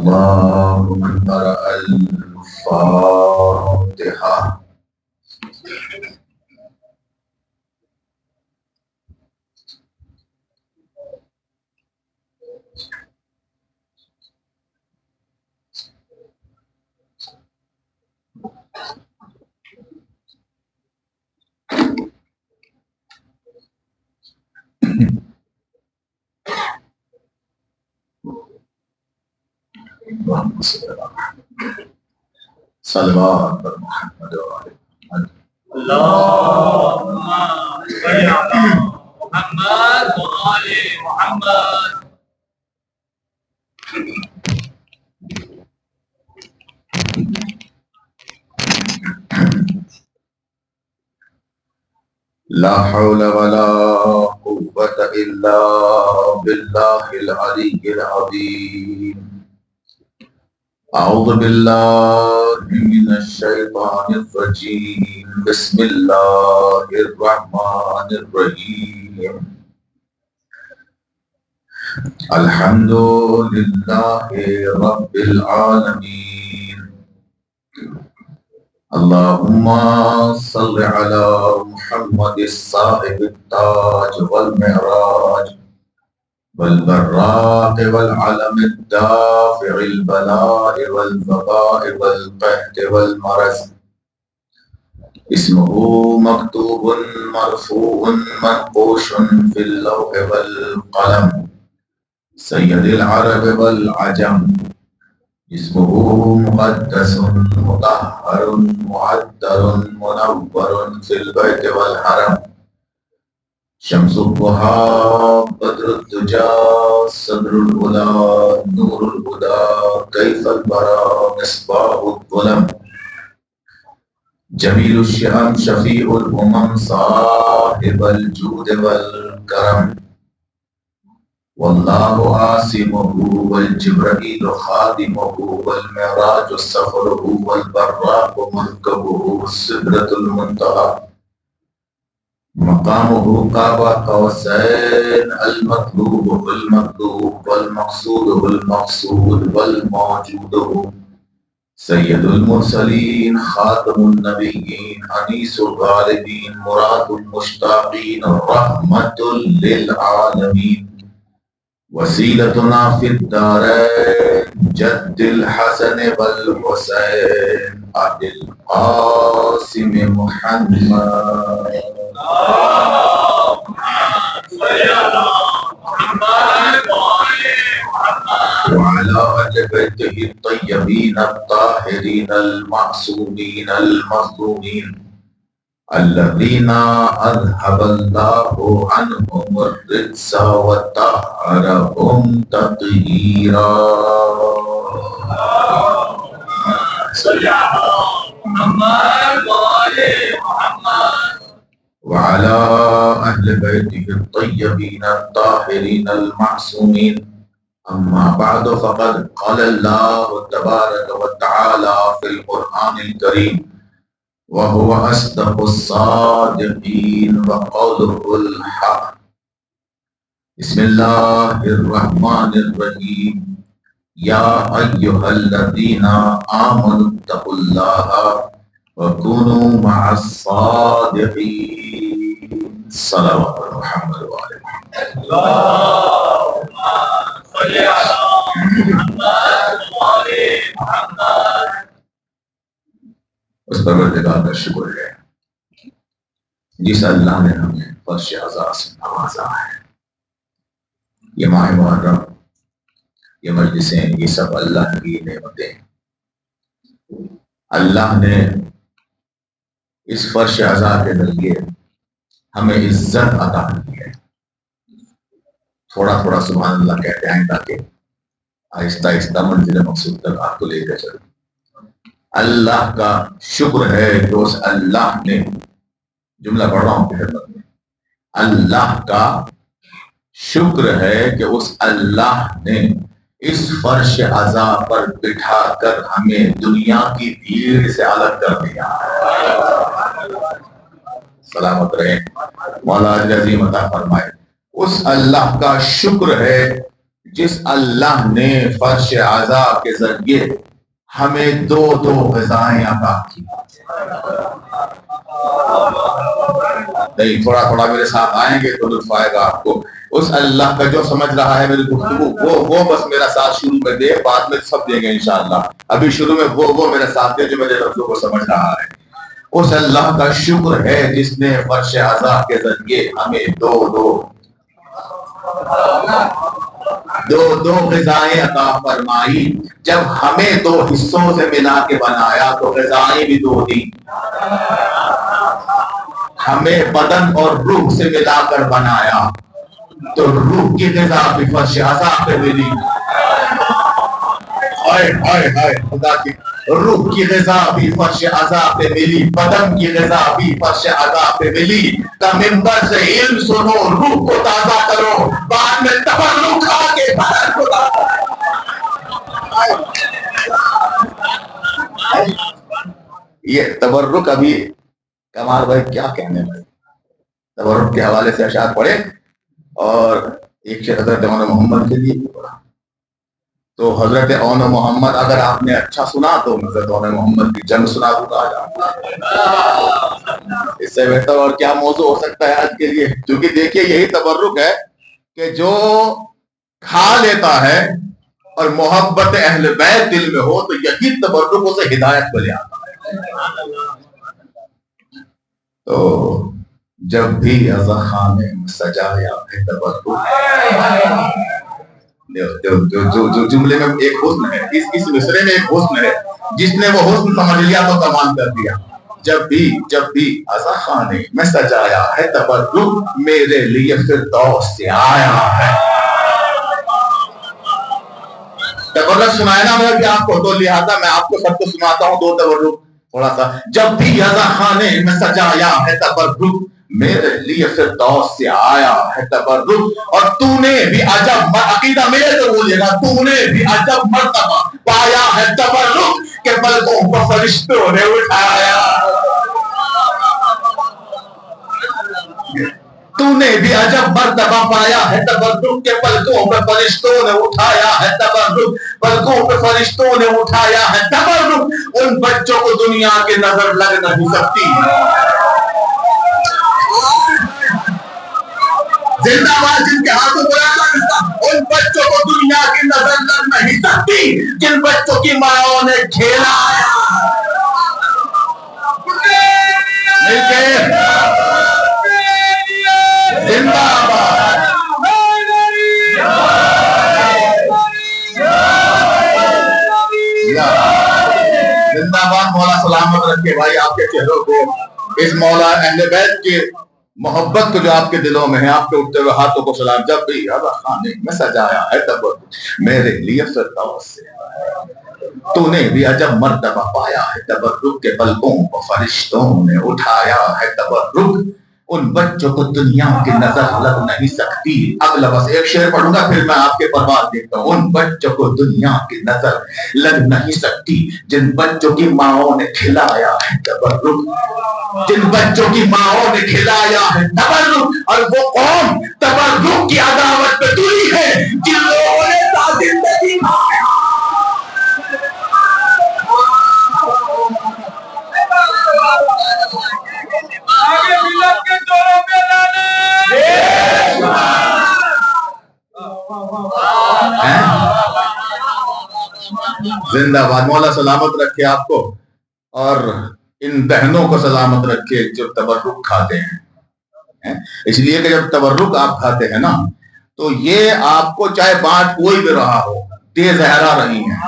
الله من قرأ الفاتحة. صلوات پر محمد و آل محمد. اللهم صل على محمد وآل محمد. لا حول ولا قوة إلا بالله العلي العظيم. أعوذ بالله من الشيطان الرجيم. بسم الله الرحمن الرحيم. الحمد لله رب العالمين. اللهم صل على محمد الصاحب التاج والمعراج والبراق والعلم الدافع البلاء والوباء والقحط والمرض. اسمه مكتوب مرفوع منقوش في اللوح والقلم. سيد العرب والعجم. اسمه مقدس مطهر معطر منور في البيت والحرم. شمس الضحى بدر الدجى صدر الهدى نور الهدى كيف البرى مصباح الظلم. جمیل الشأم شفیع الامم صاحب الجود والکرم. والله عاصمه والجبرائيل خادمه والمعراج سفره والبراق مركبه السدرة المنتهى. مقامه قاب قوسين المطلوب المطلوب والمقصود المقصود والموجود. سيد المرسلين خاتم النبيين أنيس الغالبين مراد المشتاقين رحمة للعالمين. وسيلتنا في الدارين جد الحسن والحسين أبي القاسم محمد. وعلى أهل بيته الطيبين الطاهرين المعصومين المظلومين الذين أذهب الله عنهم الرجس وطهرهم تطهيرا. وعلى أهل بيته الطيبين الطاهرين المعصومين. أما بعد فقد قال الله تبارك وتعالى في القرآن الكريم وهو أصدق الصادقين وقوله الحق. بسم الله الرحمن الرحيم. يا أيها الذين آمنوا اتقوا الله وكونوا مع الصادقين. صلوات محمد وآل محمد. اللهم صل على محمد وآل محمد. اس پروردگار کا شکر ہے جس اللہ نے ہمیں فرش عزا سے نوازا ہے. یہ ماہ محرم، یہ مجلسیں، یہ سب اللہ کی نعمتیں. اللہ نے اس فرش عزا کے ذریعے ہمیں عزت عطا کی ہے. تھوڑا تھوڑا سبحان اللہ کہتے ہیں تاکہ آہستہ آہستہ منزل مقصود تک آپ کو لے کر چلیں. اللہ کا شکر ہے کہ اس اللہ نے، جملہ پڑھ رہا ہوں کہ خدمت میں، اللہ کا شکر ہے کہ اس اللہ نے اس فرش عزا پر بٹھا کر ہمیں دنیا کی بھیڑ سے الگ کر دیا. سلامت رہے، مولا عظیم عطا فرمائے. اس اللہ کا شکر ہے جس اللہ نے فرش عزا کے ذریعے ہمیں دو دو غذائیں عطا کی. نہیں تھوڑا تھوڑا میرے ساتھ آئیں گے تو لطف آئے گا آپ کو. اس اللہ کا جو سمجھ رہا ہے میری گفتگو وہ بس میرا ساتھ شروع میں دے, بعد میں سب دیں گے انشاءاللہ. ابھی شروع میں وہ میرے ساتھ دے جو میرے لفظوں کو سمجھ رہا ہے. اس اللہ کا شکر ہے جس نے فرش عزا کے ذریعے ہمیں دو غذائیں عطا فرمائی. جب ہمیں دو حصوں سے ملا کے بنایا تو غذائیں بھی دو دی. ہمیں بدن اور روح سے ملا کر بنایا تو روح کی غذا بھی فرش عزا پہ ملی. خدا کی روح کی غذا بھی فرش عزا پہ ملی, بدن کی غذا بھی فرش عزا پہ ملی. ممبر سے علم سنو, روح کو تازہ کرو, بعد میں تبرک کھا کے بدن کو تازہ. یہ تبرک ابھی کمال بھائی کیا کہنے لگے, تبرک کے حوالے سے اشعار پڑھے اور ایک شعر حضرت اون محمد کے لیے پڑھا. تو حضرت اون محمد اگر آپ نے اچھا سنا تو حضرت اون محمد کی جنگ سنا دوں گا. اس سے بہتر اور کیا موضوع ہو سکتا ہے آج کے لیے. کیونکہ دیکھیے یہی تبرک ہے کہ جو کھا لیتا ہے اور محبت اہل بیت دل میں ہو تو یہی تبرک اسے ہدایت کو لے آتا ہے. تو جب بھی عزا خانے میں سجایا ہے تبرک, جو جملے میں ایک حسن ہے, اس مصرے میں ایک حسن ہے, جس نے وہ حسن سمجھ لیا تو کمال کر دیا. جب بھی عزا خانے میں سجایا ہے تبرک, میرے لیے فردوس سے آیا ہے. تبرک سنایا نا میں بھی آپ کو, تو لہذا میں آپ کو سب کو سناتا ہوں دو تبرک تھوڑا سا. جب بھی عزا خانے میں سجایا ہے تبرک, میرے لیے فردوس سے آیا ہے تبرک. اور تو نے بھی عجب عقیدہ میرے تو بولیے گا, تو نے بھی عجب مرتبہ پایا ہے تبرک کہ پلکوں کو فرشتوں نے اٹھایا. تو نے بھی عجب مرتبہ پایا ہے تبرک کہ پلکوں پہ فرشتوں نے اٹھایا ہے تبرک, پلکوں پہ فرشتوں نے اٹھایا ہے تبرک. ان بچوں کو دنیا کی نظر لگ نہیں سکتی, زندہ باد جن کے ہاتھوں پر ان بچوں کو دنیا کی نظر لگ نہیں سکتی جن بچوں کی ماں نے کھیلا. زندہ باد, زندہ باد. مولا سلامت رکھے بھائی آپ کے چہروں کو. اس مولا اہل بیت کے محبت کو جو آپ کے دلوں میں ہے, آپ کے اٹھتے ہوئے ہاتھوں کو سلام. جب بھی عزا خانے میں سجایا ہے تبرک, میرے لیے فردوس سے آیا. تو نے بھی عجب مرتبہ پایا ہے تبرک کے پلکوں کو فرشتوں نے اٹھایا ہے تبرک. ان بچوں کو دنیا کی نظر لگ نہیں سکتی. اگلا بس ایک شعر پڑھوں گا پھر میں آپ کے پرواز دیکھتا ہوں. ان بچوں کو دنیا کی نظر لگ نہیں سکتی جن بچوں کی ماں نے کھلایا ہے تبرک, جن بچوں کی ماں نے کھلایا ہے تبرک. اور وہ قوم تبرک کی عداوت پہ تلی ہے جن لوگوں نے زندگی کھایا. زندہ باد. مولا سلامت رکھے آپ کو اور ان بہنوں کو سلامت رکھے جو تبرک کھاتے ہیں. اس لیے کہ جب تبرک آپ کھاتے ہیں نا تو یہ آپ کو چاہے بانٹ کوئی بھی رہا ہو, دے زہرا رہی ہیں,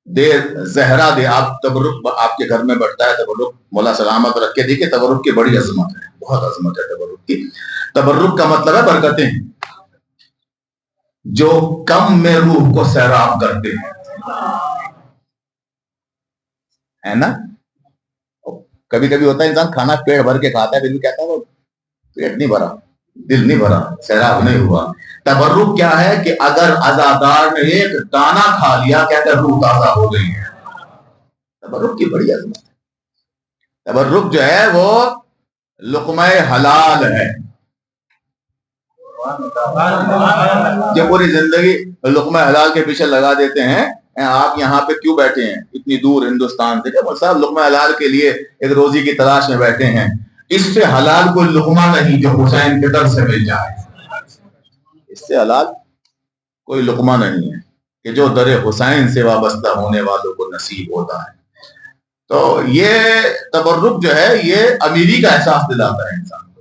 دے زہرا دے. آپ تبرک آپ کے گھر میں بڑھتا ہے تبرک, مولا سلامت رکھ کے. دیکھیں تبرک کی بڑی عظمت ہے, بہت عظمت ہے تبرک کی. تبرک کا مطلب ہے برکتیں جو کم میں روح کو سیراب کرتے ہیں, ہے نا. کبھی کبھی ہوتا ہے انسان کھانا پیٹ بھر کے کھاتا ہے پھر بھی کہتا ہے وہ پیٹ نہیں بھرا, دل نہیں بھرا, سیراب نہیں ہوا. تبرک کیا ہے کہ اگر عزادار نے ایک دانہ کھا لیا کہتے ہیں روح تازہ ہو گئی ہے. تبرک کی بڑی عظمت ہے. تبرک جو ہے وہ لقمہ حلال ہے. یہ پوری زندگی لقمہ حلال کے پیچھے لگا دیتے ہیں. آپ یہاں پہ کیوں بیٹھے ہیں اتنی دور ہندوستان سے؟ کہ صاحب لقمہ حلال کے لیے ایک روزی کی تلاش میں بیٹھے ہیں. اس سے حلال کوئی لقمہ نہیں جو حسین کے در سے مل جائے. اس سے حلال کوئی لقمہ نہیں ہے کہ جو در حسین سے وابستہ ہونے والوں کو نصیب ہوتا ہے. تو یہ تبرک جو ہے یہ امیری کا احساس دلاتا ہے انسان کو.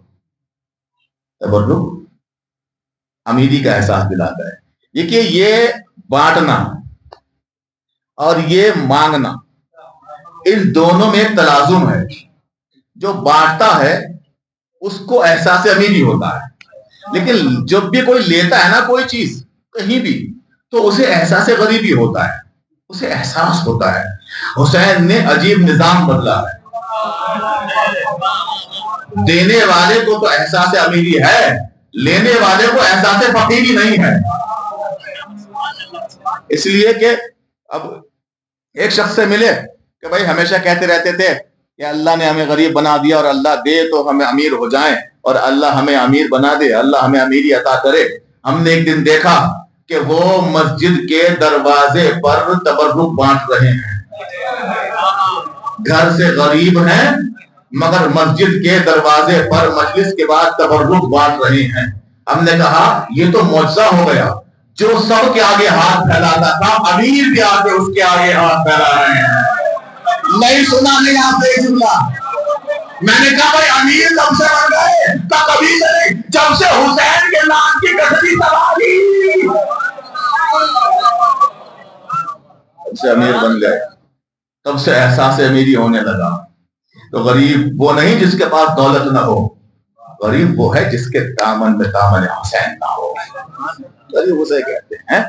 تبرک امیری کا احساس دلاتا ہے. یہ کہ یہ بانٹنا اور یہ مانگنا ان دونوں میں ایک تلازم ہے. جو بانٹتا ہے اس کو احساس امیری ہوتا ہے, لیکن جب بھی کوئی لیتا ہے نا کوئی چیز کہیں بھی تو اسے احساس غریبی ہوتا ہے, اسے احساس ہوتا ہے. حسین نے عجیب نظام بدلا ہے. دینے والے کو تو احساس امیری ہے, لینے والے کو احساس فقیری نہیں ہے. اس لیے کہ اب ایک شخص سے ملے کہ بھائی ہمیشہ کہتے رہتے تھے کہ اللہ نے ہمیں غریب بنا دیا اور اللہ دے تو ہمیں امیر ہو جائیں, اور اللہ ہمیں امیر بنا دے, اللہ ہمیں امیری عطا کرے. ہم نے ایک دن دیکھا کہ وہ مسجد کے دروازے پر تبرک بانٹ رہے ہیں. گھر سے غریب ہیں مگر مسجد کے دروازے پر مجلس کے بعد تبرک بانٹ رہے ہیں. ہم نے کہا یہ تو معجزہ ہو گیا. جو سب کے آگے ہاتھ پھیلاتا تھا امیر بھی آگے اس کے آگے ہاتھ پھیلا رہے ہیں. نہیں سنا نہیں آپ نے جملہ. میں نے کہا بھائی امیر جب سے بن گئے تو کبھی سے نہیں, جب سے حسین کے نام کی کسری سواری تب سے امیر بن گئے, تب سے احساس امیری ہونے لگا. تو غریب وہ نہیں جس کے پاس دولت نہ ہو, غریب وہ ہے جس کے دامن میں دامن حسین نہ ہو. غریب اسے کہتے ہیں.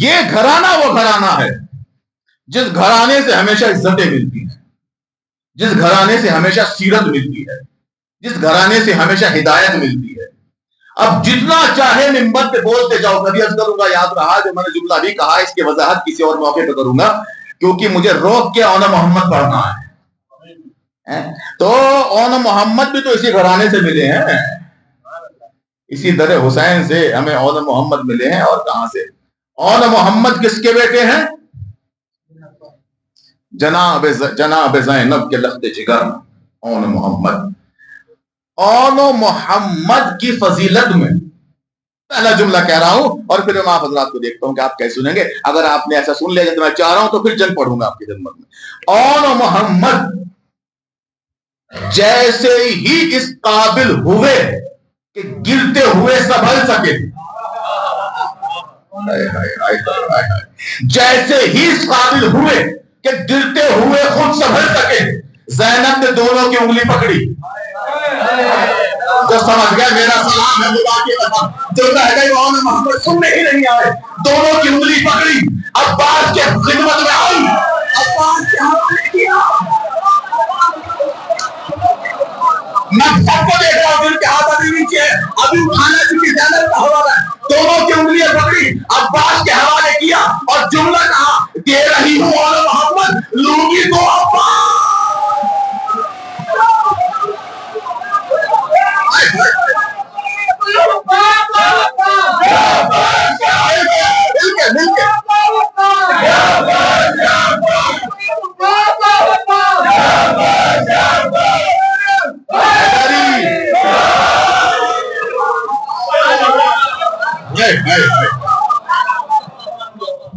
یہ گھرانہ وہ گھرانہ ہے جس گھرانے سے ہمیشہ عزتیں ملتی ہیں, جس گھرانے سے ہمیشہ سیرت ملتی ہے, جس گھرانے سے ہمیشہ ہدایت ملتی ہے. اب جتنا چاہے منبر پہ بولتے جاؤ. کبھی عرض کروں گا, یاد رہا جو میں نے جملہ بھی کہا, اس کی وضاحت کسی اور موقع پہ کروں گا کیونکہ مجھے روک کے اونا محمد پڑھنا ہے. تو اونا محمد بھی تو اسی گھرانے سے ملے ہیں, اسی در حسین سے ہمیں اونا محمد ملے ہیں. اور کہاں سے؟ اونا محمد کس کے بیٹے ہیں؟ جناب زینب کے لخت جگر اون محمد. اون محمد کی فضیلت میں پہلا جملہ کہہ رہا ہوں اور پھر میں آپ حضرات کو دیکھتا ہوں کہ آپ کیسے سنیں گے. اگر آپ نے ایسا سن لیا جیسے میں چاہ رہا ہوں تو پھر جنگ پڑھوں گا آپ کی خدمت میں. اون محمد جیسے ہی اس قابل ہوئے کہ گرتے ہوئے سنبھل سکے, جیسے ہی اس قابل ہوئے کہ گرتے ہوئے خود سنبھل سکے, زینب نے دونوں کی انگلی پکڑی. جو سمجھ گیا میرا سلام ہے خدا کی قسم, جو کہہ گئے وہ محمد سننے ہی نہیں آئے. دونوں کی انگلی پکڑی, عباس کے خدمت میں آئی, عباس کے حوالے کیا. میں سب کو دیکھ رہا ہوں جن کے ہاتھ ابھی نیچے ابھی اٹھانا چکی زینب کا حوالہ. دونوں کی انگلیاں پکڑی, عباس کے حوالے کیا اور جملہ کہا, دے رہی ہوں اور محمد لوگی تو عباس.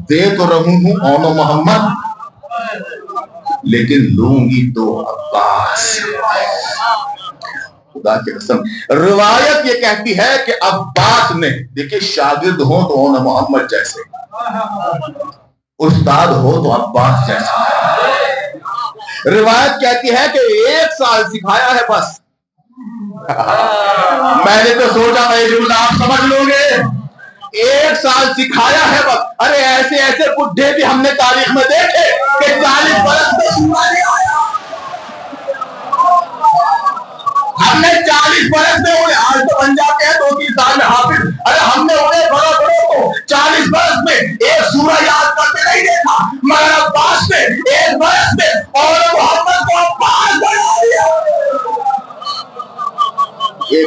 دے تو رہوں ہوں اونو محمد لیکن لوں گی تو عباس. خدا کی قسم روایت یہ کہتی ہے کہ عباس نے, دیکھیں شاگرد ہو تو اونو محمد جیسے, استاد ہو تو عباس جیسا. روایت کہتی ہے کہ 1 سال سکھایا ہے بس. میں نے تو سوچا میں جملہ آپ سمجھ لو گے. 1 سال سکھایا ہے بس. ارے ایسے ایسے بڈھے بھی ہم نے تاریخ میں دیکھے کہ 40 برس میں سورہ نہیں آیا. ہم نے 40 برس میں انہیں آج تو بن جاتے ہیں 2-3 سال میں حافظ. ارے ہم نے انہیں بڑا کو 40 برس میں ایک سورہ یاد کرتے نہیں دیکھا, مگر عباس نے 1 برس میں اور محمد کو عباس بنا دیا. 1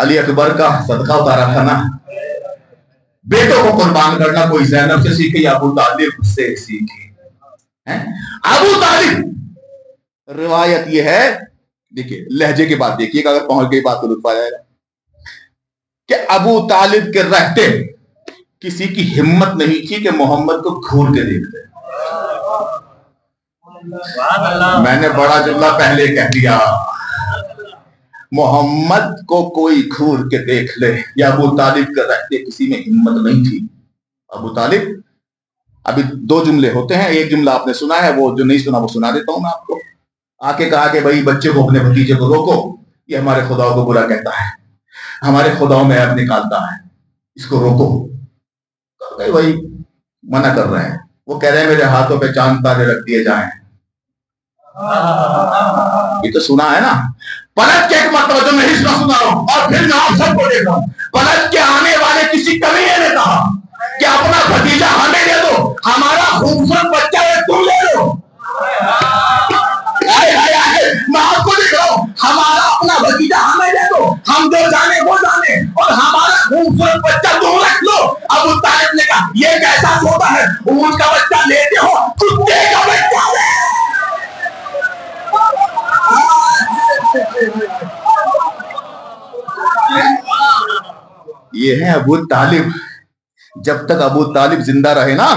علی اکبر کا صدقہ اتارا تھا نا، بیٹوں کو قربان کرنا کوئی زینب سے سیکھے یا ابو طالب سے سیکھے؟ ابو طالب، روایت یہ ہے، دیکھیے لہجے کی بات دیکھیے اگر پہنچ گئی بات تو لطف آ جائے گا، کہ ابو طالب کے رہتے کسی کی ہمت نہیں تھی کہ محمد کو گھور کے دیکھ لے۔ میں نے بڑا جملہ پہلے کہہ دیا، محمد کو کوئی گھور کے دیکھ لے، یا ابو طالب کے رہتے کسی میں ہمت نہیں تھی۔ ابو طالب، ابھی دو جملے ہوتے ہیں، ایک جملہ آپ نے سنا ہے، وہ جو نہیں سنا وہ سنا دیتا ہوں میں آپ کو۔ آ کے کہا کہ بھائی بچے کو اپنے بھتیجے کو روکو، یہ ہمارے خدا کو برا کہتا ہے، ہمارے خداؤں میں عیب نکالتا ہے، اس کو روکو۔ بھائی منع کر رہے ہیں، وہ کہہ رہے ہیں میرے ہاتھوں پہ چاند تارے رکھ دیے جائیں۔ یہ تو سنا ہے نا۔ پلٹ کے ایک مرتبہ جو نہیں سنا رہا ہوں، اور پھر میں آپ سب کو دیکھ رہا ہوں، پلٹ کے آنے والے کسی کمینے نے کہا کہ اپنا بھتیجا ہمیں دے دو، ہمارا خوبصورت بچہ ہے تم لے لو۔ میں آپ کو دیکھ رہا ہوں، ہمارا اپنا بھتیجا ہمیں دے دو، ہم جو جانے وہ جانے، اور ہمارا خوبصورت بچہ تم رکھ لو۔ ابو طالب نے کہا یہ کیسا سودا ہے، اونٹ کا بچہ لیتے ہو، کتے کا بچہ لے۔ یہ ہے ابو طالب۔ جب تک ابو طالب زندہ رہے نا،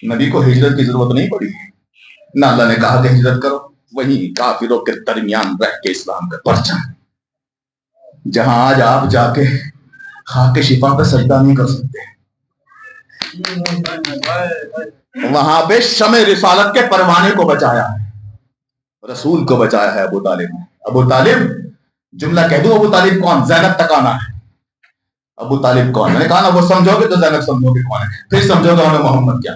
نبی کو ہجرت کی ضرورت نہیں پڑی، نہ اللہ نے کہا کہ ہجرت کرو، وہیں کافروں کے درمیان رہ کے اسلام کا پرچم، جہاں آج آپ جا کے خاک شفا پہ سجدہ نہیں کر سکتے، وہاں پہ شمع رسالت کے پروانے کو بچایا ہے، رسول کو بچایا ہے ابو طالب نے۔ ابو طالب، جملہ کہہ دوں ابو طالب کون؟ زینب تک آنا ہے۔ ابو طالب کون؟ میں نے کہا نا وہ سمجھو گے تو زینب سمجھو گے کون ہے، پھر سمجھو گے ہمیں محمد کیا۔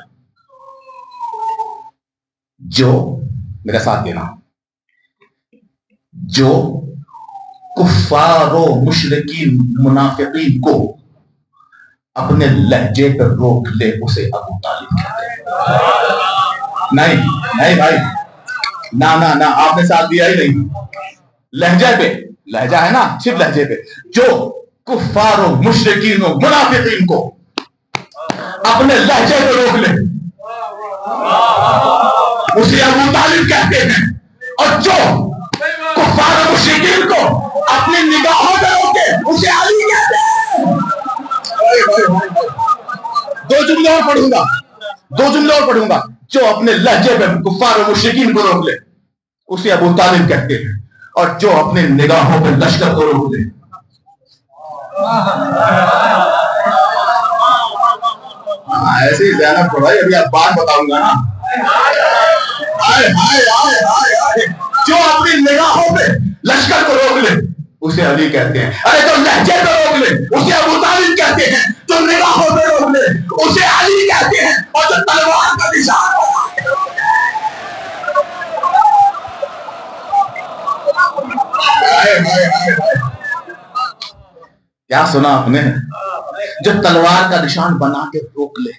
جو میرا ساتھ دینا، جو کفار و مشرکین منافقین کو اپنے لہجے پر روک لے اسے ابو طالب کہتے ہیں۔ نہیں بھائی، نہ آپ نے ساتھ دیا ہی نہیں، لہجے پہ، لہجہ ہے نا، صرف لہجے پہ، جو کفار و مشرکین و منافقین کو اپنے لہجے پہ روک لے اسے ابو طالب کہتے ہیں، اور جو کفار و مشرکین کو اپنی نگاہوں پہ روکے اسے علی کہتے ہیں۔ دو جملے اور پڑھوں گا، جو اپنے لہجے پہ کفار و مشرکین کو روک لے اسے ابو طالب کہتے ہیں، اور جو اپنے نگاہوں پہ لشکر کو روک لے۔ ایسے ہی زینب کو بھائی ابھی آپ بات بتاؤں گا نا، جو اپنی نگاہوں پہ لشکر کو روک لے اسے علی کہتے ہیں۔ ارے جو لہجے پہ روک لے اسے ابو طالب کہتے ہیں، جو نگاہوں پہ روک لے اسے علی کہتے ہیں، اور جو تلوار کا نشان کیا سنا آپ نے؟ جو تلوار کا نشان بنا کے روک لے۔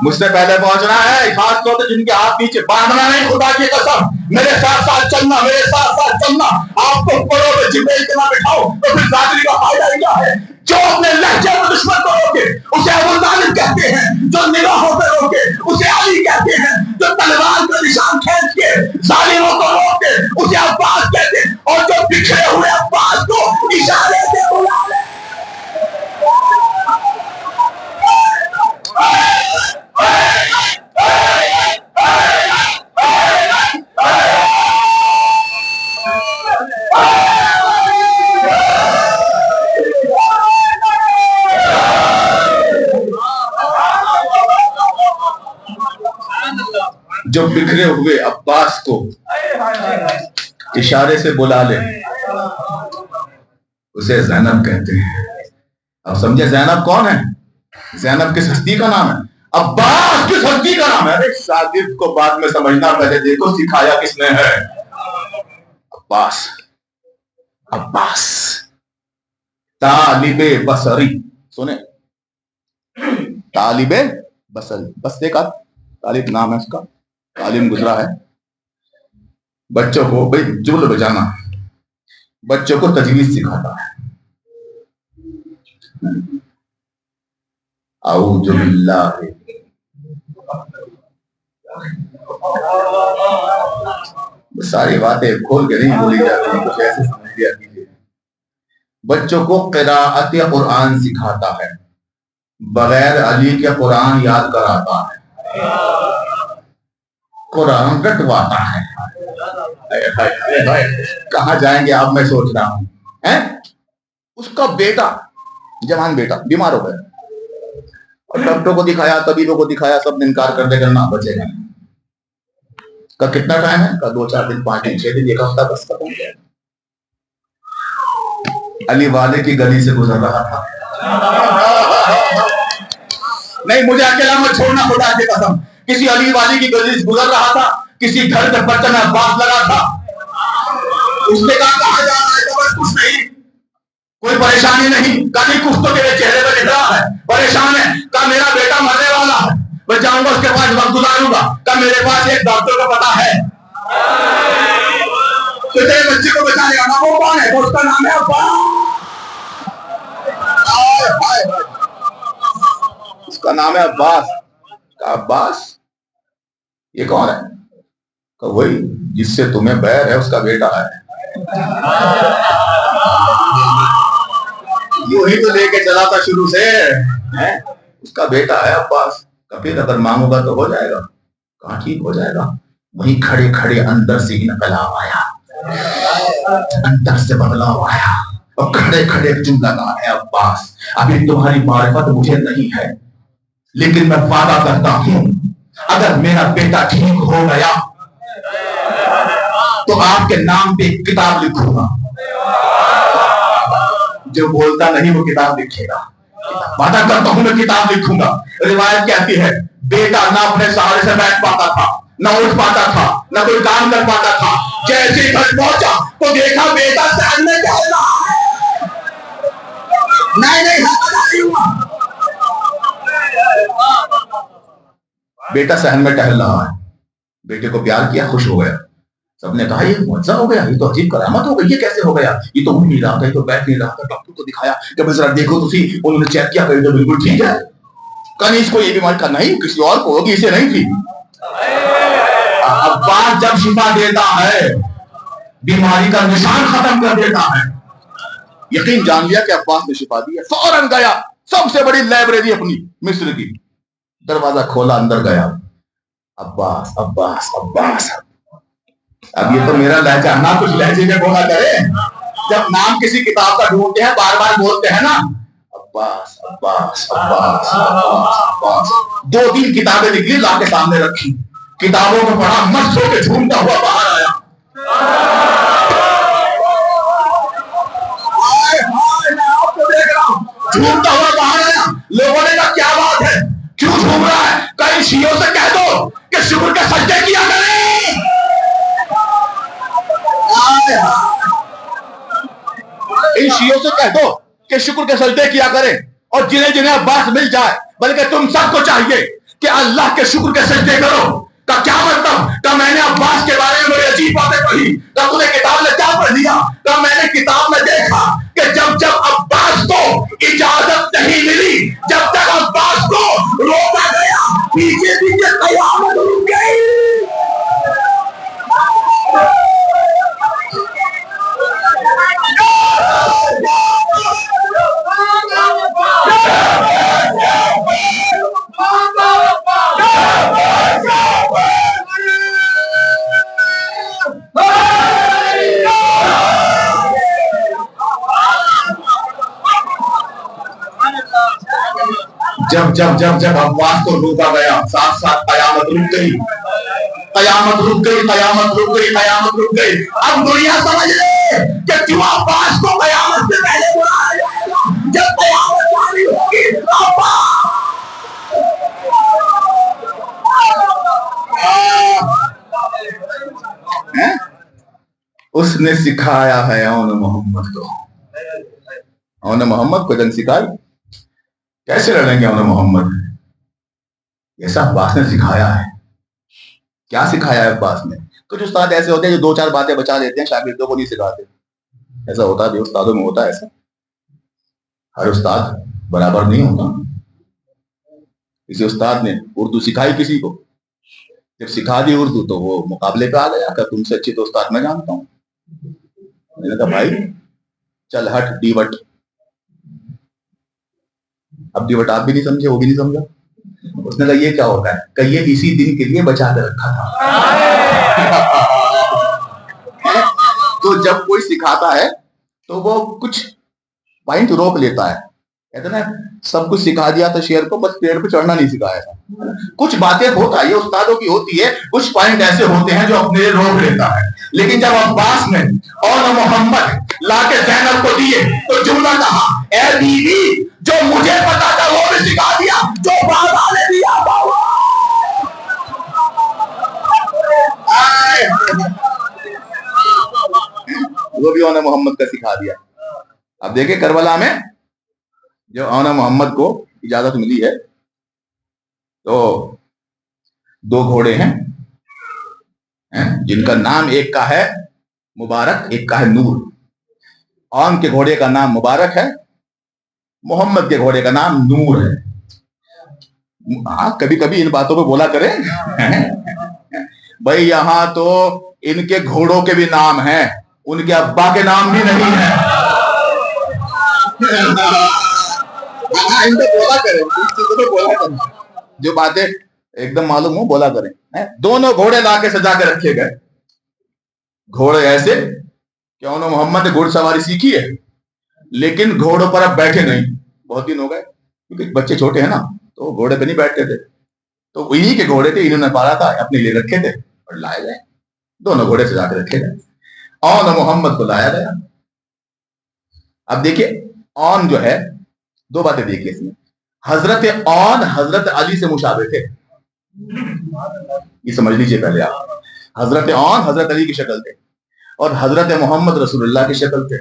مجھ سے پہلے پہنچنا ہے، خاص طور سے جن کے ہاتھ نیچے باندھنا نہیں، خدا کی قسم میرے ساتھ ساتھ چلنا، میرے ساتھ ساتھ چلنا۔ آپ کو پڑھو تو جبریل اتنا بٹھاؤ تو پھر ذاتری کا فائدہ کیا ہے؟ جو اپنے لہجے پر دشمن کو روکے اسے ابو طالب کہتے ہیں، جو نگاہوں پہ روکے اسے علی کہتے ہیں، جو تلوار کا نشان کھینچ کے ظالموں کو روکے اسے عباس کہتے ہیں، اور جو بکھرے ہوئے عباس کو اشارے سے بلا لے۔ جو بکھرے ہوئے عباس کو اشارے سے بلا لے اسے زینب کہتے ہیں۔ اب سمجھے زینب کون ہے؟ زینب کس ہستی کا نام ہے؟ عباس کس ہستی کا نام ہے؟ ارے شاگرد کو بعد میں سمجھنا، پہلے دیکھو سکھایا کس نے ہے۔ عباس، عباس طالب بصری، سنیں طالب بصری، بس دیکھا طالب نام ہے اس کا، تعلیم گزرا ہے۔ بچوں کو بھائی جبل بجانا، بچوں کو تجویز سکھاتا ہے. اعوذ باللہ. ساری باتیں کھول کے نہیں بولی جاتی، کچھ ایسے سمجھ لیا کیجیے. بچوں کو قراءت قرآن سکھاتا ہے، بغیر علی کے قرآن یاد کراتا ہے، قرآن رٹواتا ہے. کہاں جائیں گے آپ، میں سوچ رہا ہوں. اس کا بیٹا، جوان بیٹا بیمار ہو گیا اور ڈاکٹر کو دکھایا، طبیبوں کو دکھایا، سب نے انکار کر دے کر نہ بچے گا. کا کتنا ٹائم ہے؟ کا 2 4 دن 5 دن 6 دن 1 ہفتہ بس ختم ہو گیا. علی والے کی گلی سے گزر رہا تھا. نہیں، مجھے اکیلا مت چھوڑنا، خدا کی قسم. کسی علی والی کی گلی سے گزر رہا تھا، کسی گھر کے برتن میں بات لگا تھا. اس نے کہا کہاں جا رہا ہے؟ کچھ نہیں، کوئی پریشانی نہیں. کبھی کچھ تو میرے چہرے پہ دکھ رہا ہے، پریشان ہے. کہا میرا بیٹا مرنے والا ہے، میں جاؤں گا اس کے پاس وقت گزاروں گا. کہا میرے پاس ایک ڈاکٹر کا پتہ ہے تو تیرے بچے کو بچانے کا. وہ کون ہے؟ اس کا نام ہے عباس. اس کا نام ہے عباس. کہا عباس یہ کون ہے؟ کہ وہی جس سے تمہیں بیر ہے، اس کا بیٹا ہے. یوں ہی تو لے کے چلا تھا شروع سے. اس کا بیٹا ہے عباس. پھر اگر مانگو گا تو ہو جائے گا. کہاں ٹھیک ہو جائے گا. وہیں کھڑے کھڑے اندر سے انقلاب آیا، اندر سے بدلاؤ آیا اور کھڑے کھڑے جملہ کہا ہے عباس ابھی تمہاری معرفت مجھے نہیں ہے، لیکن میں وعدہ کرتا ہوں اگر میرا بیٹا ٹھیک ہو گیا تو آپ کے نام پہ ایک کتاب لکھوں گا. جو بولتا نہیں وہ کتاب لکھے گا. وعدہ کرتا ہوں میں کتاب لکھوں گا. روایت کہتی ہے بیٹا نہ اپنے سہارے سے بیٹھ پاتا تھا، نہ اٹھ پاتا تھا، نہ کوئی کام کر پاتا تھا. جیسے ہی گھر پہنچا تو دیکھا بیٹا صحن میں ٹہل رہا ہے. بیٹا صحن میں ٹہل رہا ہے. بیٹے کو پیار کیا، خوش ہو گیا. سب نے کہا یہ معجزہ ہو گیا، یہ تو عجیب کرامت ہو گئی، یہ کیسے ہو گیا؟ یہ تو اٹھ نہیں رہا تھا، یہ تو بیٹھ نہیں رہا تھا. ڈاکٹر کو دکھایا کہ ذرا دیکھو تو صحیح. انہوں نے چیک کیا کہ تو بالکل ٹھیک ہے. کہیں اس کو یہ بیماری کا نہیں، کسی اور کو ہوگی، اسے نہیں تھی. عباس جب شفا دیتا ہے بیماری کا نشان ختم کر دیتا ہے. یقین جان لیا کہ عباس نے شفا دی ہے. فوراً گیا سب سے بڑی لائبریری اپنی مصر کی، دروازہ کھولا، اندر گیا. عباس عباس عباس. اب یہ تو میرا لہجہ نہ کچھ لہجے میں بولا کرے. جب نام کسی کتاب کا ڈھونڈتے ہیں بار بار بولتے ہیں نا عباس عباس عباس عباس. 2 3 کتابیں نکلی، لا کے سامنے رکھی، کتابوں کو پڑھا، مست ہو کے جھومتا ہوا باہر آیا. جھومتا ہوا باہر آیا. لوگوں نے کہا کیا بات ہے، کیوں جھوم رہا ہے؟ کہیں شیعوں سے کہہ دو کہ شکر کے سجدے کیا کریں. ان شیعوں سے کہہ دو کہ شکر کے سجدے کیا کریں، اور جنہیں جنہیں عباس مل جائے، بلکہ تم سب کو چاہیے کہ اللہ کے شکر کے سجدے کرو. کا کیا مطلب؟ کہ میں نے عباس کے بارے میں بڑی عجیب باتیں پڑھی. کہ تم نے کتاب میں کیا پڑھ لیا؟ کہ میں نے کتاب میں دیکھا کہ جب جب عباس کو اجازت نہیں ملی، جب تک عباس کو روکا گیا، پیچھے پیچھے قیامت رک گئی. جب جب جب جب عباس کو روکا گیا، ساتھ ساتھ قیامت رک گئی. قیامت رک گئی، قیامت رک گئی، قیامت رک گئی. اب دنیا سمجھ لے کہ کیوں عباس کو قیامت سے پہلے بلایا جائے گا. جب قیامت جاری ہوگی اس نے سکھایا ہے اون محمد کو. اون محمد کو جنگ سکھائی. کیسے لڑیں گے اون محمد؟ ایسا عباس نے سکھایا ہے. کیا سکھایا ہے عباس نے؟ کچھ استاد ایسے ہوتے ہیں جو 2 4 باتیں بچا دیتے ہیں، شاگردوں کو نہیں سکھاتے. ایسا ہوتا بھی استادوں میں ہوتا ہے ایسا. ہر استاد برابر نہیں ہوتا. کسی استاد نے اردو سکھائی کسی کو, جب سکھا دی اردو تو وہ مقابلے پہ آ گیا کہ تم سے اچھی تو استاد میں جانتا ہوں. میں نے کہا بھائی چل ہٹ ڈیوٹ. اب ڈیوٹ آپ بھی نہیں سمجھے, وہ بھی نہیں سمجھا. اس نے کہا یہ کیا ہوتا ہے, کہ یہ اسی دن کے لیے بچا کے رکھا تھا. تو جب کوئی سکھاتا ہے تو وہ کچھ پوائنٹ روک لیتا ہے. کہتے نا سب کچھ سکھا دیا تھا شیر کو, بس پیڑ پہ چڑھنا نہیں سکھایا تھا. کچھ باتیں ہوتا ہے, یہ استادوں کی ہوتی ہے, کچھ پوائنٹ ایسے ہوتے ہیں جو اپنے لیے روک لیتا ہے. لیکن جب عباس نے اور محمد لا کے زینب کو دیے تو جملہ کہا اے بیوی جو مجھے پتا تھا وہ بھی سکھا دیا, جو بابا نے دیا بابا. وہ بھی انہوں نے محمد کا سکھا دیا. اب دیکھیں کربلا میں جو آنا محمد کو اجازت ملی ہے تو 2 گھوڑے ہیں جن کا نام ایک کا ہے مبارک, ایک کا ہے نور. آن کے گھوڑے کا نام مبارک ہے, محمد کے گھوڑے کا نام نور ہے. کبھی کبھی ان باتوں پہ بولا کریں بھائی یہاں تو ان کے گھوڑوں کے بھی نام ہیں, ان کے ابا کے نام بھی نہیں ہیں. بولا کریں جو باتیں ایک دم معلوم ہو بولا کریں. دونوں گھوڑے لا کے سجا کے رکھے گئے. گھوڑے ایسے کہ انہوں محمد نے گھوڑ سواری سیکھی ہے لیکن گھوڑوں پر اب بیٹھے نہیں, بہت دن ہو گئے کیونکہ بچے چھوٹے ہیں نا تو گھوڑے پہ نہیں بیٹھتے تھے. تو انہی کے گھوڑے تھے, انہوں نے پالا تھا, اپنے لیے رکھے تھے اور لائے گئے. دونوں گھوڑے سجا کے رکھے گئے. اور محمد کو لایا گیا. اب دیکھیے اون جو ہے 2 باتیں دیکھیے اس میں. حضرت اون حضرت علی سے مشابہ تھے, یہ سمجھ لیجیے پہلے آپ. حضرت اون حضرت علی کی شکل تھے اور حضرت محمد رسول اللہ کی شکل تھے.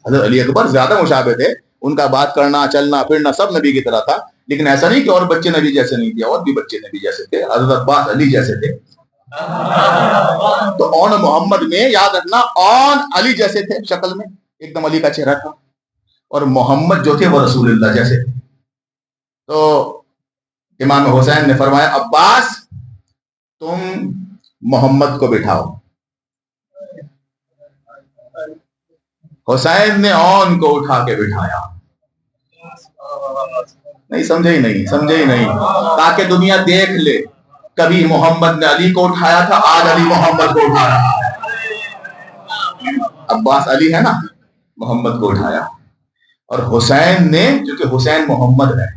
حضرت علی اکبر زیادہ مشابہ تھے, ان کا بات کرنا چلنا پھرنا سب نبی کی طرح تھا, لیکن ایسا نہیں کہ اور بچے نبی جیسے نہیں تھے, اور بھی بچے نبی جیسے تھے. حضرت عباس علی جیسے تھے. تو اون محمد میں یاد رکھنا اون علی جیسے تھے شکل میں, ایک دم علی کا چہرہ تھا, اور محمد جو تھے وہ رسول اللہ جیسے تھے. تو امام حسین نے فرمایا عباس تم محمد کو بٹھاؤ. حسین نے اون کو اٹھا کے بٹھایا. نہیں سمجھے ہی نہیں, تاکہ دنیا دیکھ لے کبھی محمد نے علی کو اٹھایا تھا, آج علی محمد کو اٹھایا. عباس علی ہے نا, محمد کو اٹھایا. اور حسین نے, کیونکہ حسین محمد ہے,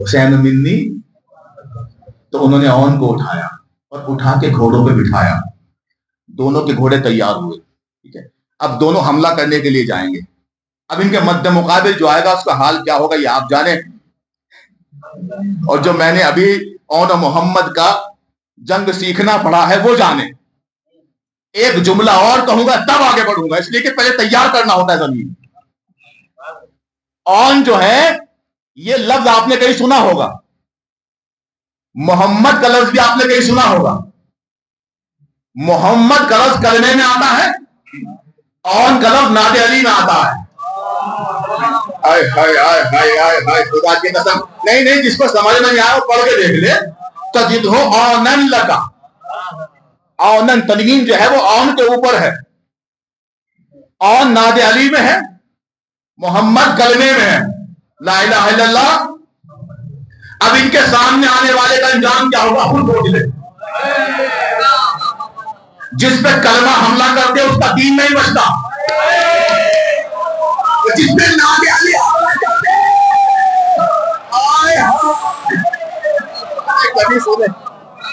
حسین منی, تو انہوں نے اون کو اٹھایا اور اٹھا کے گھوڑوں پہ بٹھایا. دونوں کے گھوڑے تیار ہوئے. ٹھیک ہے, اب دونوں حملہ کرنے کے لیے جائیں گے. اب ان کے مد مقابل جو آئے گا اس کا حال کیا ہوگا یہ آپ جانیں. اور جو میں نے ابھی اون محمد کا جنگ سیکھنا پڑھا ہے وہ جانیں. ایک جملہ اور کہوں گا تب آگے بڑھوں گا, اس لیے کہ پہلے تیار کرنا ہوتا ہے زمین. اون جو ہے یہ لفظ آپ نے کہیں سنا ہوگا, محمد کا لفظ بھی آپ نے کہیں سنا ہوگا. محمد کا لفظ کلمے میں آتا ہے, اون کا لفظ نعت علی میں آتا ہے. خدا کی قسم, نہیں جس کو سمجھ میں نہیں آیا وہ پڑھ کے دیکھ لے. تجد ہو اونن لگا, اونن تنوین جو ہے وہ اون کے اوپر ہے. اون نعت علی میں ہے, محمد کلمے میں ہے, لا الہ الا اللہ. اب ان کے سامنے آنے والے کا انجام کیا ہوگا خود سوچ لے. جس پہ کلمہ حملہ کرتے اس کا دین نہیں بچتا, جس پہ نعت علی حملہ کرتے کبھی سنے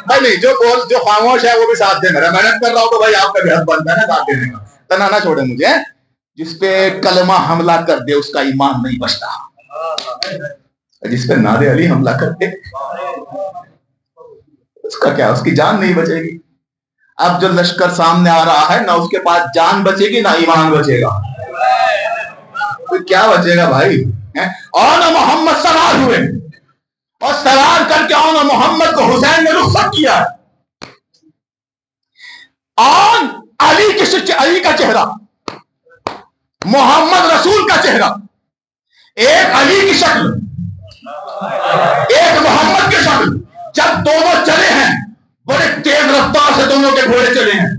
بھائی نہیں, جو خاموش ہے وہ بھی ساتھ دے. میرا محنت کر رہا ہوں تو بھائی آپ کا بھی حق بنتا ہے نا ساتھ دینے کا. تنہا نہ چھوڑے مجھے. جس پہ کلمہ حملہ کر دے اس کا ایمان نہیں بچتا, جس پہ نعت علی حملہ کرتے اس کا کیا, اس کی جان نہیں بچے گی. اب جو لشکر سامنے آ رہا ہے نہ اس کے پاس جان بچے گی نہ ایمان بچے گا, تو کیا بچے گا بھائی. اور محمد سوار ہوئے اور سوار کر کے اور محمد کو حسین نے رخصت کیا. اور علی کا چہرہ، محمد رسول کا چہرہ، ایک علی کی شکل ایک محمد کی شکل، جب دونوں چلے ہیں بڑے تیز رفتار سے دونوں کے گھوڑے چلے ہیں،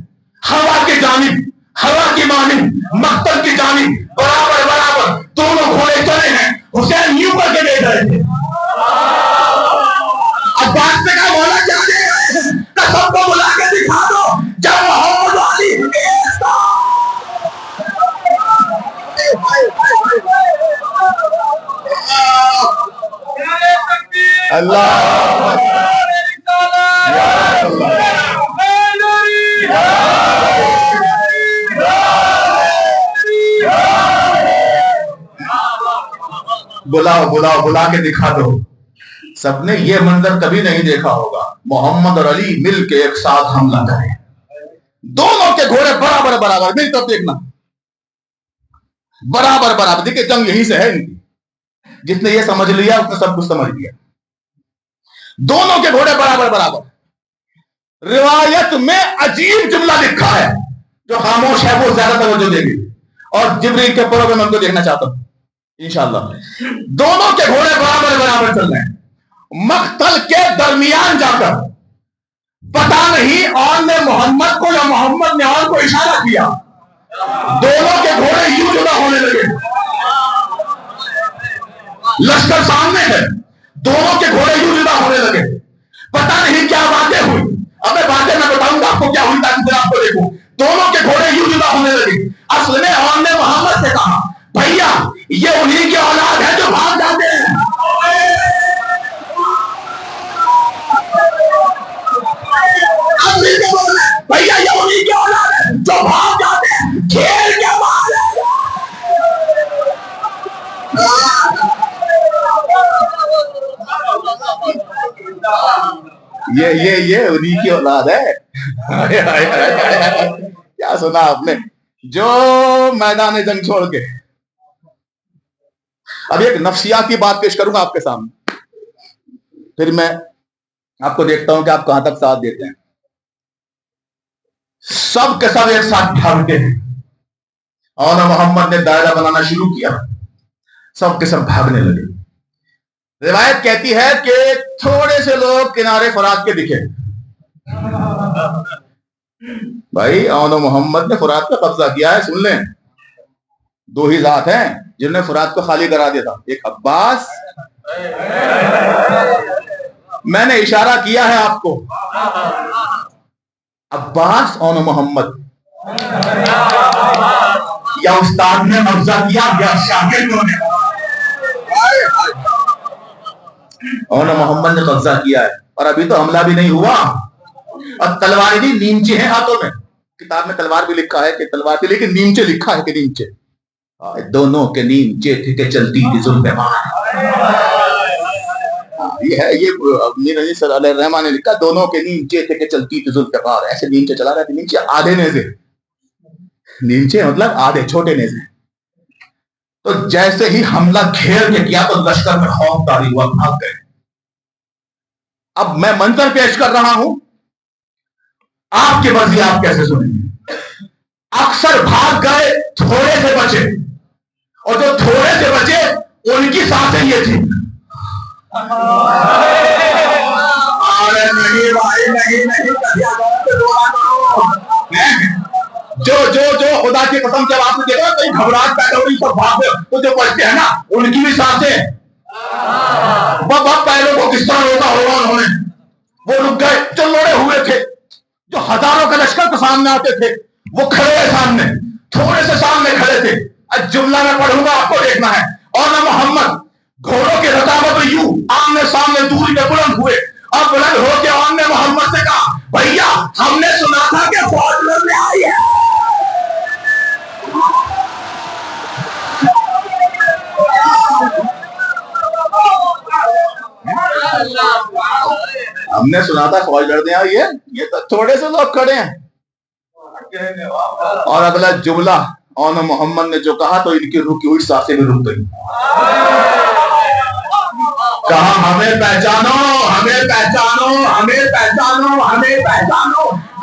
ہوا کی جانب، ہوا کی مانند، مقتل کی جانب، برابر برابر دونوں گھوڑے چلے ہیں. حسین یوں کر کے لے گئے تھے. اب بات سے کا مولا کیا دے گئے کہ سب کو بلا کے دکھا دو جب محمد علی ایک ساتھ. اللہ بلاؤ بلاؤ بلا کے دکھا دو. سب نے یہ منظر کبھی نہیں دیکھا ہوگا، محمد اور علی مل کے ایک ساتھ حملہ کریں، دونوں کے گھوڑے برابر برابر. مل کر دیکھنا، برابر برابر. دیکھیں جنگ یہی سے ہے ان کی. جس نے یہ سمجھ لیا اس نے سب کچھ سمجھ لیا. دونوں کے گھوڑے برابر برابر. روایت میں عجیب جملہ لکھا ہے، جو خاموش ہے وہ زیادہ توجہ دے گی، اور جبریل کے پروں میں کو دیکھنا چاہتا ہوں انشاءاللہ. دونوں کے گھوڑے برابر برابر چل رہے ہیں. مقتل کے درمیان جا کر پتا نہیں اور نے محمد کو یا محمد نے اور کو اشارہ کیا، دونوں کے گھوڑے یوں جدا ہونے لگے. لشکر سامنے ہے، دونوں کے گھوڑے یوں جدا ہونے لگے. پتا نہیں کیا باتیں ہوئی. اب میں باتیں میں بتاؤں گا آپ کو کیا ہوئی تاکہ پھر آپ کو دیکھوں. دونوں کے گھوڑے یوں جدا ہونے لگے. اصل میں اور نے محمد سے کہا بھیا یہ انہی کی اولاد ہے جو بھاگ جاتے ہیں. بھیا یہ انہی کی اولاد ہے جو بھاگ جاتے ہیں، کھیل کے باہر. یہ انہی کی اولاد ہے. کیا سنا آپ نے؟ جو میدان جنگ چھوڑ کے. اب ایک نفسیاتی بات پیش کروں گا آپ کے سامنے، پھر میں آپ کو دیکھتا ہوں کہ آپ کہاں تک ساتھ دیتے ہیں. سب کے سب ایک ساتھ بھاگتے ہیں، اور محمد نے دائرہ بنانا شروع کیا، سب کے سب بھاگنے لگے. روایت کہتی ہے کہ تھوڑے سے لوگ کنارے فرات کے دکھے. بھائی اون محمد نے فرات کا قبضہ کیا ہے. سن لیں، دو ہی ذات ہیں جنہوں نے فرات کو خالی کرا دیا تھا، ایک عباس. میں نے اشارہ کیا ہے آپ کو، عباس اور محمد. یا استاد نے قبضہ کیا یا شاگردوں نے. اور محمد نے قبضہ کیا ہے، اور ابھی تو حملہ بھی نہیں ہوا، اور تلوار بھی نیمچے ہیں ہاتھوں میں. کتاب میں تلوار بھی لکھا ہے کہ تلوار تھی، لیکن نیمچے لکھا ہے کہ نیمچے. دونوں کے نیمچے تھے کہ چلتی تھی ذوالفقار. یہ ہے، یہ میر علی صلی اللہ علیہ الرحمٰن نے لکھا، دونوں کے نیمچے تھے کہ چلتی تھی ذوالفقار. ایسے نیمچے چلا رہا تھا. نیمچے آدھے نیزے، نیمچے مطلب آدھے چھوٹے نیزے. تو جیسے ہی حملہ گھیر کے کیا تو لشکر میں خوف طاری ہوا، بھاگ گئے. اب میں منظر پیش کر رہا ہوں، آپ کی مرضی آپ کیسے سنیں گے. اکثر بھاگ گئے، تھوڑے سے بچے، اور جو تھوڑے سے بچے ان کی سانسیں یہ تھی. جو خدا کی قسم جب آپ نے دیکھا کوئی گھبراہٹ پیدا ہوئی سب بھاگ گئے، تو جو بچتے ہیں نا ان کی بھی سانسیں پہلوں کو کس طرح روکا ہوگا انہوں نے. وہ رک گئے جو لڑے ہوئے تھے، جو ہزاروں کا لشکر کے سامنے آتے تھے وہ کھڑے ہیں سامنے، تھوڑے سے سامنے کھڑے تھے. جملہ میں پڑھوں گا آپ کو دیکھنا ہے. اور نہ محمد گھوڑوں کے رکاوٹ میں یوں آمنے سامنے دوری پہ بلند ہوئے، اور بلند ہو کے اور نے محمد سے کہا بھیا ہم نے سنا تھا کہ فوج لڑنے آئی ہے. ہم نے سنا تھا فوج لڑنے آئی ہے. یہ تو تھوڑے سے لوگ کھڑے ہیں. اور اگلا جملہ اور محمد نے جو کہا تو ان کی رکی ہوئی سانسیں بھی رک گئی. کہا ہمیں پہچانو، ہمیں پہچانو، ہمیں پہچانو، ہمیں پہچانو.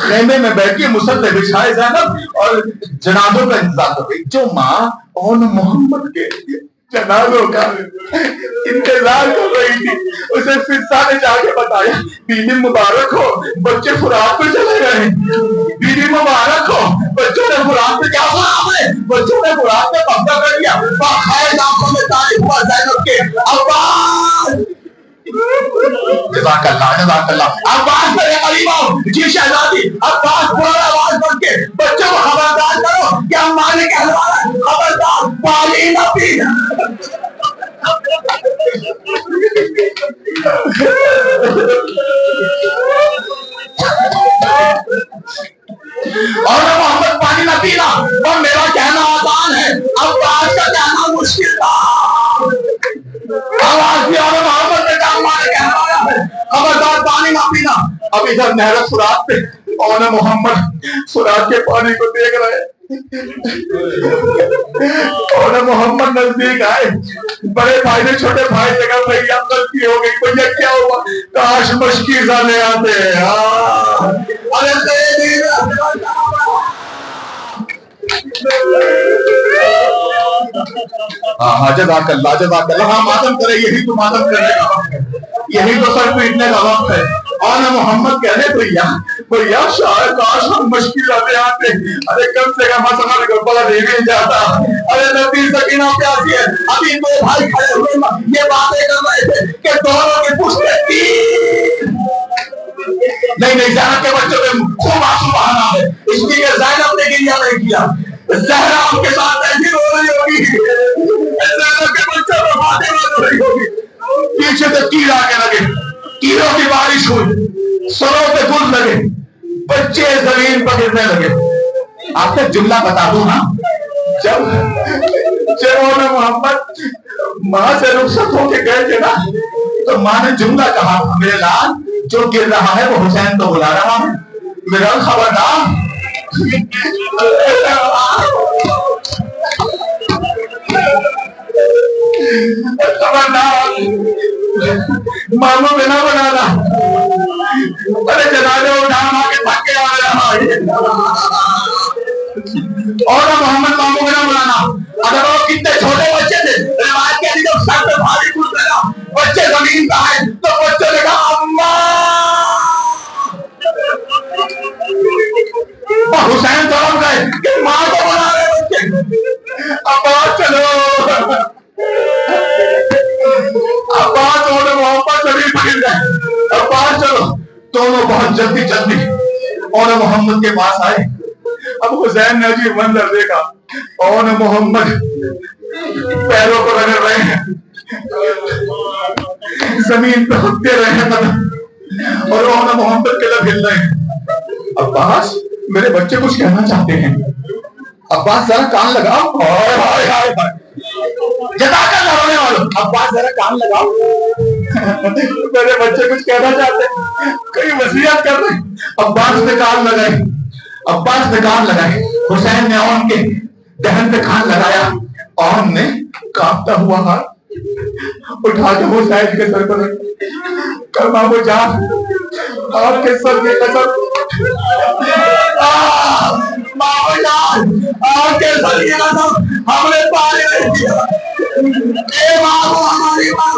خیمے میں بیٹھی مسلح بچھائے زینب اور جنازوں کا انتظار کر رہی. جو ماں اون محمد کے جنازوں کا انتظار کر رہی تھی, اسے فضا نے جا کے بتایا بیوی مبارک ہو, بچے فرات پہ چلے گئے. بیوی مبارک ہو, بچوں نے فرات پہ کیا سنا, بچوں نے فرات پہ قبضہ کر لیا. باقاعدہ آنکھوں میں تعریف ہوا زینب کے عباس. جزاک اللہ جزاک اللہ. عباس میرے قریب آؤ. جی شہزادی. عباس پورا آواز بن کے بچوں کو خبردار کرو کہ ہم مالک احوال خبردار پانی نہ پینا. اور محمد پانی نہ پینا, اور میرا کہنا آسان ہے, عباس کا کہنا مشکل تھا. آواز بھی اور محمد نے کہا ہمارے کہنا ہے خبردار پانی نہ پینا. اب ادھر نہر فرات پہ اور محمد فرات کے پانی کو دیکھ رہے. اور محمد نزدیک آئے. بڑے بھائی نے چھوٹے بھائی سے کہا بھیا غلطی ہو گئی, بھیا کیا ہوا, کاش مشکی زانے آتے. ہاں جزاک اللہ جزاک اللہ. ہاں ماتم کرے, یہی تو ماتم کرنے کا وقت ہے, یہی تو سر پیٹنے کا وقت ہے. اور محمد کہہ رہے بھیا شاید کاش ہم مشکل آتے آتے, ارے کم سے کم مسئلہ کو پڑا دے بھی جاتا. ارے نبی سکینہ پیاسی ہے. ابھی دو بھائی کھڑے ہوئے یہ باتیں کر رہے تھے کہ دونوں کی پوچھتے نہیں زینب کے بچوں میں خوب آنسو بہانا ہے, اس لیے زینب نے گریہ نہیں کیا. زہرا آپ کے ساتھ ایسی رو رہی ہوگی, زینب کے بچوں میں فاطمہ رو رہی ہوگی. پیچھے سے تیر آ کے لگے, تیروں کی بارش ہوئی, سروں پہ گل لگے, بچے زمین پر گرنے لگے. آپ کو جملہ بتا دوں نا, جب محمد ماں سے رخصت ہو کے گئے تھے نا, تو ماں نے جملہ کہا, میرے لال جو گر رہا ہے وہ حسین تو بلا رہا ہے, میرا خبردار. ماموں بنا بنانا, ارے جنازے اٹھا ماں کے پکے آ رہا ہے. اور محمد ماموں بنا بنانا, اگر وہ کتنے چھوٹے بچے تھے, روایت کے لیے سر پہ بھاری کود لگا, بچے زمین پہ آئے تو بچوں نے کہا اماں. حسین طرف گئے کہ ماں کو بنا رہے بچے. عباس چلو, عباس اور محمد شریف پکڑ گئے. عباس چلو. دونوں بہت جلدی اور محمد کے پاس آئے. اب حسین نے عجیب منظر دیکھا, اور محمد پیروں کو رگڑ رہے ہیں, زمین پہ ہکتے رہے ہیں قدم, اور محمد کے لب ہل رہے ہیں. عباس میرے بچے کچھ کہنا چاہتے ہیں. عباس ذرا کان لگاؤ. جزاک اللہ رونے والوں. عباس ذرا کان لگاؤ, میرے بچے کچھ کہنا چاہتے ہیں, کئی وصیت کر رہے ہیں. عباس نے کان لگائے. حسین نے اون کے دہن پہ کان لگایا. اون نے کانپتا ہوا ہاتھ اٹھا کے حسین کے سر پر کرما وہ جان آپ کے سر کی قسم, آپ کے سر کی قسم ہم نے پانی نہیں کیا. اے ماں ہماری ماں